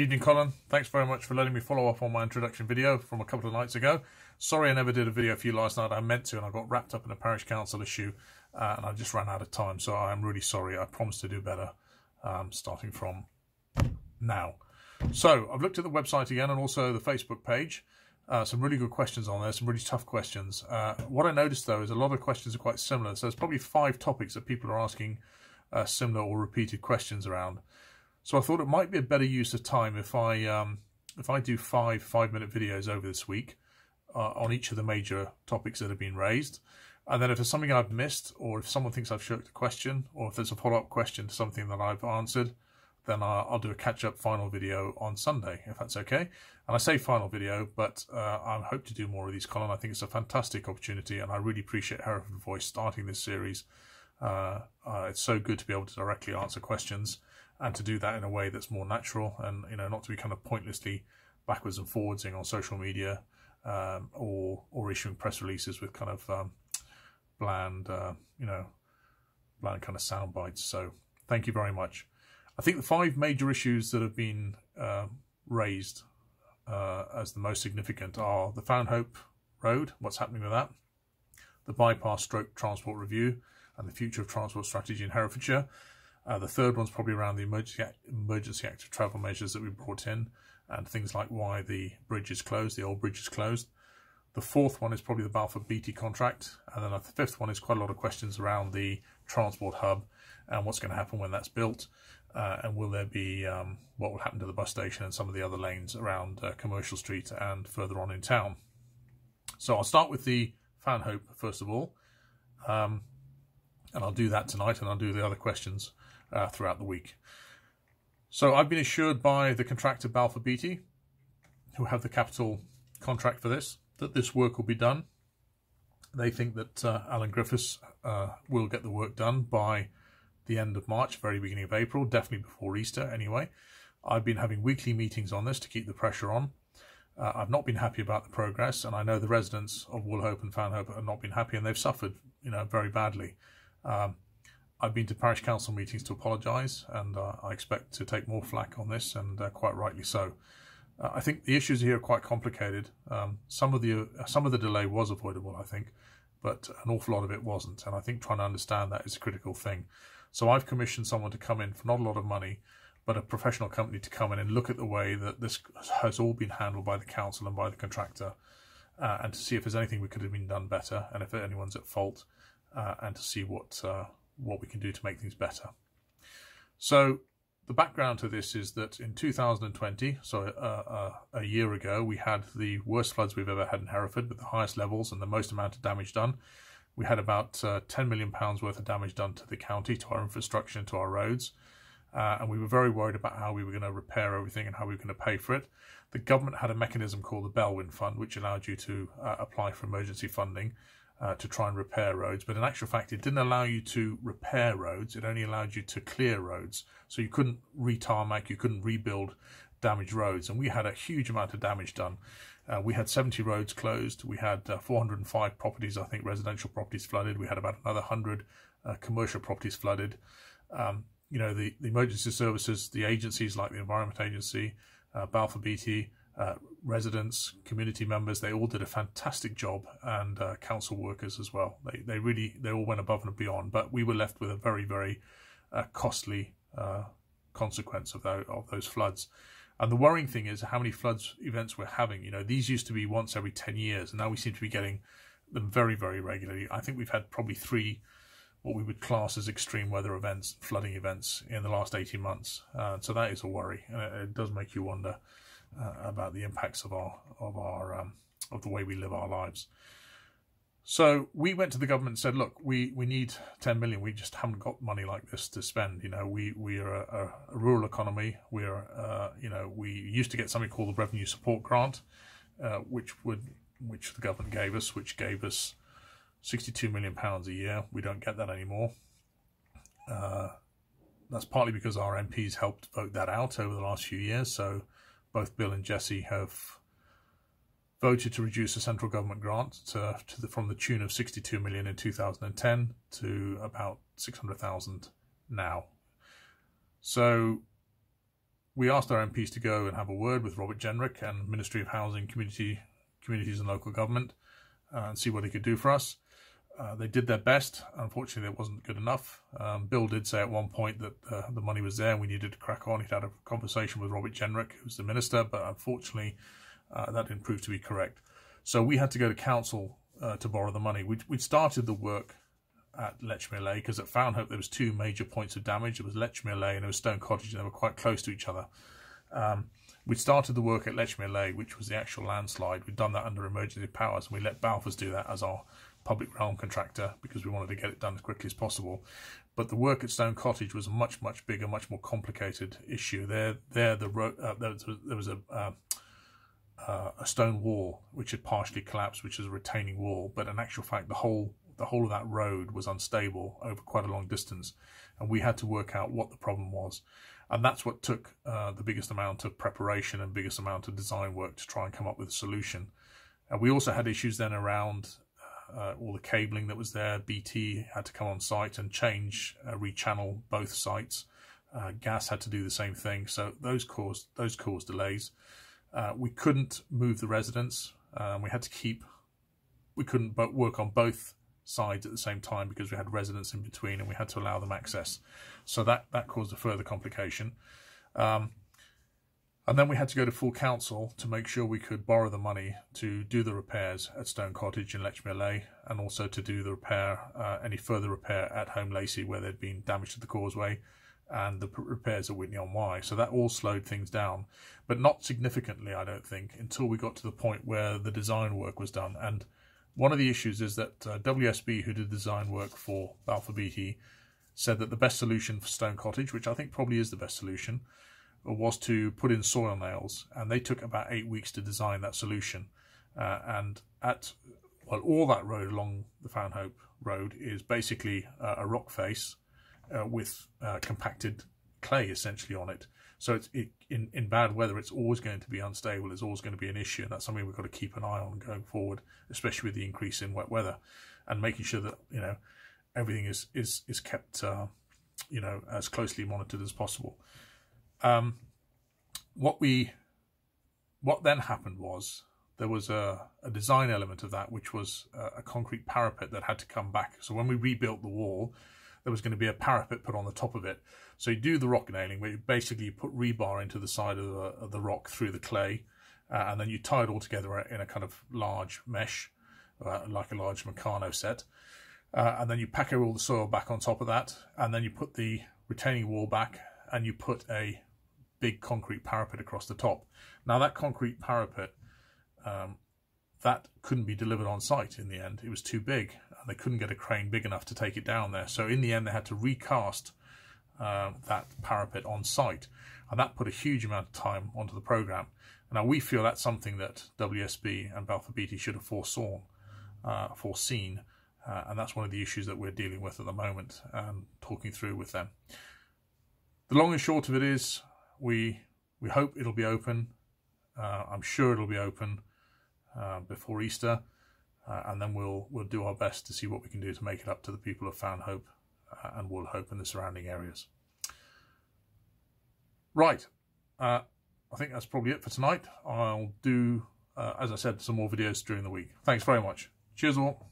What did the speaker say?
Evening, Colin. Thanks very much for letting me follow up on my introduction video from a couple of nights ago. Sorry I never did a video for you last night. I meant to, and I got wrapped up in a parish council issue and I just ran out of time. So I'm really sorry. I promise to do better starting from now. So I've looked at the website again and also the Facebook page. Some really good questions on there, some really tough questions. What I noticed though is a lot of questions are quite similar. So there's probably 5 topics that people are asking similar or repeated questions around. So I thought it might be a better use of time if I do 5-minute videos over this week on each of the major topics that have been raised. And then if there's something I've missed, or if someone thinks I've shirked a question, or if there's a follow-up question to something that I've answered, then I'll do a catch-up final video on Sunday, if that's okay. And I say final video, but I hope to do more of these, Colin. I think it's a fantastic opportunity, and I really appreciate Hereford Voice starting this series. It's so good to be able to directly answer questions and to do that in a way that's more natural and, you know, not to be kind of pointlessly backwards and forwardsing on social media or issuing press releases with kind of bland kind of sound bites. So thank you very much. I think the 5 major issues that have been raised as the most significant are the Fownhope Road, what's happening with that, the bypass stroke transport review and the future of transport strategy in Herefordshire. The third one's probably around the emergency active travel measures that we brought in and things like why the bridge is closed, the old bridge is closed. The fourth one is probably the Balfour Beatty contract. And then the fifth one is quite a lot of questions around the transport hub and what's going to happen when that's built. And will there be, what will happen to the bus station and some of the other lanes around Commercial Street and further on in town. So I'll start with the Fownhope first of all. And I'll do that tonight and I'll do the other questions throughout the week. So I've been assured by the contractor Balfour Beatty, who have the capital contract for this, that this work will be done. They think that Alan Griffiths will get the work done by the end of March, very beginning of April, definitely before Easter anyway. I've been having weekly meetings on this to keep the pressure on. I've not been happy about the progress, and I know the residents of Woolhope and Fownhope have not been happy, and they've suffered, you know, very badly. I've been to parish council meetings to apologise, and I expect to take more flack on this, and quite rightly so. I think the issues here are quite complicated. Some of the delay was avoidable, I think, but an awful lot of it wasn't, and I think trying to understand that is a critical thing. So I've commissioned someone to come in for not a lot of money, but a professional company to come in and look at the way that this has all been handled by the council and by the contractor, and to see if there's anything we could have been done better, and if anyone's at fault, and to see what we can do to make things better. So the background to this is that in 2020, so a year ago, we had the worst floods we've ever had in Hereford with the highest levels and the most amount of damage done. We had about £10 million worth of damage done to the county, to our infrastructure and to our roads. And we were very worried about how we were going to repair everything and how we were going to pay for it. The government had a mechanism called the Bellwin Fund, which allowed you to apply for emergency funding to try and repair roads. But in actual fact, it didn't allow you to repair roads. It only allowed you to clear roads. So you couldn't re-tarmac, you couldn't rebuild damaged roads. And we had a huge amount of damage done. We had 70 roads closed. We had 405 properties, I think, residential properties flooded. We had about another 100 commercial properties flooded. You know, the emergency services, the agencies like the Environment Agency, Balfour Beatty, residents, community members, they all did a fantastic job, and council workers as well. They all went above and beyond, but we were left with a very, very costly consequence of those floods. And the worrying thing is how many floods events we're having. You know, these used to be once every 10 years, and now we seem to be getting them very, very regularly. I think we've had probably 3 what we would class as extreme weather events, flooding events in the last 18 months. So that is a worry, and it does make you wonder about the impacts of the way we live our lives. So we went to the government and said, look, we need 10 million. We just haven't got money like this to spend. You know, we are a rural economy. We used to get something called the Revenue Support Grant, which the government gave us, which gave us £62 million a year. We don't get that anymore. That's partly because our MPs helped vote that out over the last few years. So both Bill and Jesse have voted to reduce the central government grant from the tune of 62 million in 2010 to about 600,000 now. So we asked our MPs to go and have a word with Robert Jenrick and Ministry of Housing, Communities and Local Government and see what he could do for us. They did their best. Unfortunately, it wasn't good enough. Bill did say at one point that the money was there and we needed to crack on. He'd had a conversation with Robert Jenrick, who's the minister, but unfortunately that didn't prove to be correct. So we had to go to council to borrow the money. We'd started the work at Cllr Lane, because at Fownhope there was two major points of damage. It was Cllr Lane and it was Stone Cottage, and they were quite close to each other. We'd started the work at Cllr Lane, which was the actual landslide. We'd done that under emergency powers, and we let Balfours do that as our public realm contractor because we wanted to get it done as quickly as possible. But the work at Stone Cottage was a much bigger, much more complicated issue. There was a stone wall which had partially collapsed, which was a retaining wall, but in actual fact the whole of that road was unstable over quite a long distance, and we had to work out what the problem was. And that's what took the biggest amount of preparation and biggest amount of design work to try and come up with a solution. And we also had issues then around all the cabling that was there. BT had to come on site and change, rechannel both sites. Gas had to do the same thing, so those caused delays. We couldn't move the residents. We couldn't work on both sides at the same time because we had residents in between and we had to allow them access. So that caused a further complication. And then we had to go to full council to make sure we could borrow the money to do the repairs at Stone Cottage in Cllr Lane, and also to do the repair, any further repair at Home Lacey where there'd been damage to the causeway, and the repairs at Whitney on Wye. So that all slowed things down, but not significantly, I don't think, until we got to the point where the design work was done. And one of the issues is that WSB, who did design work for Balfour Beatty, said that the best solution for Stone Cottage, which I think probably is the best solution, was to put in soil nails, and they took about 8 weeks to design that solution. All that road along the Fownhope Road is basically a rock face with compacted clay essentially on it. So in bad weather, it's always going to be unstable. It's always going to be an issue, and that's something we've got to keep an eye on going forward, especially with the increase in wet weather, and making sure that everything is kept as closely monitored as possible. What then happened was there was a design element of that, which was a concrete parapet that had to come back. So when we rebuilt the wall, there was going to be a parapet put on the top of it. So you do the rock nailing, where you basically put rebar into the side of the rock through the clay, and then you tie it all together in a kind of large mesh, like a large Meccano set. And then you pack all the soil back on top of that, and then you put the retaining wall back, and you put a big concrete parapet across the top. Now that concrete parapet, that couldn't be delivered on site in the end. It was too big, and they couldn't get a crane big enough to take it down there. So in the end, they had to recast that parapet on site, and that put a huge amount of time onto the programme. Now we feel that's something that WSB and Balfour Beatty should have foreseen, and that's one of the issues that we're dealing with at the moment and talking through with them. The long and short of it is, we hope it'll be open. I'm sure it'll be open before Easter, and then we'll do our best to see what we can do to make it up to the people of Fownhope and Woolhope and the surrounding areas. Right, I think that's probably it for tonight. I'll do, as I said, some more videos during the week. Thanks very much. Cheers all.